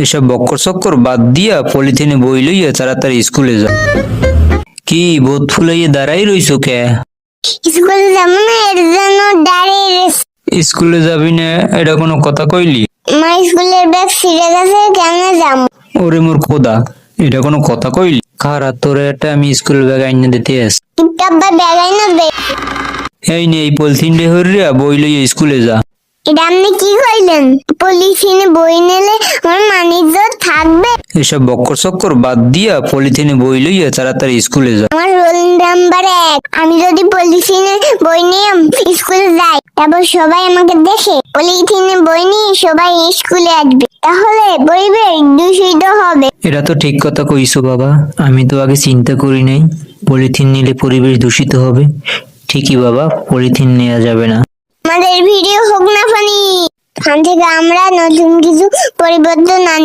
এসব বক্কর চক্কর বাদ দিয়া পলিথিনে বই লইয়া তাড়াতাড়ি স্কুলে যা। কি বোধ ফুলাইয়া দাঁড়াই রইছো কে? স্কুলে যাবো না, এর জন্য দাঁড়িয়ে স্কুলে যাবি না এটা কোনো কথা কইলি? মা স্কুলের ব্যাগ ছিঁড়ে গেছে, কেমনে যাবো? ওরে মোর খোদা, এটা কোনো কথা কইলি? খারা তোরে একটা আমি স্কুল ব্যাগ আইনা দিতে আস। কিন্তু আব্বা ব্যাগ আইনা দে। এই নে এই পলিথিন ডে হরিয়া বই লইয়া স্কুলে যা। এটা আপনি কি কইলেন? পলিথিনে বই নিলে আমার মানিজ্জত থাকবে? এসব বক্কর চক্কর বাদ দিয়া পলিথিনে বই লইয়া তাড়াতাড়ি স্কুলে যা। আমার রোল নাম্বার 1। আমি যদি পলিথিনে বই নিয়ে স্কুলে যাই, তারপর সবাই আমাকে দেখে পলিথিনে বই নিয়ে সবাই স্কুলে আসবে, তাহলে পরিবেশ দূষিত হবে। এটা তো ঠিক কথা কইছো বাবা, আমি তো আগে চিন্তা করি নাই পলিথিন নিলে পরিবেশ দূষিত হবে। ঠিকই বাবা, পলিথিন নেওয়া যাবে না। আমাদের ভিডিও হোক না ফানি, ফান থেকে আমরা নতুন কিছু পরিবর্তন আনি।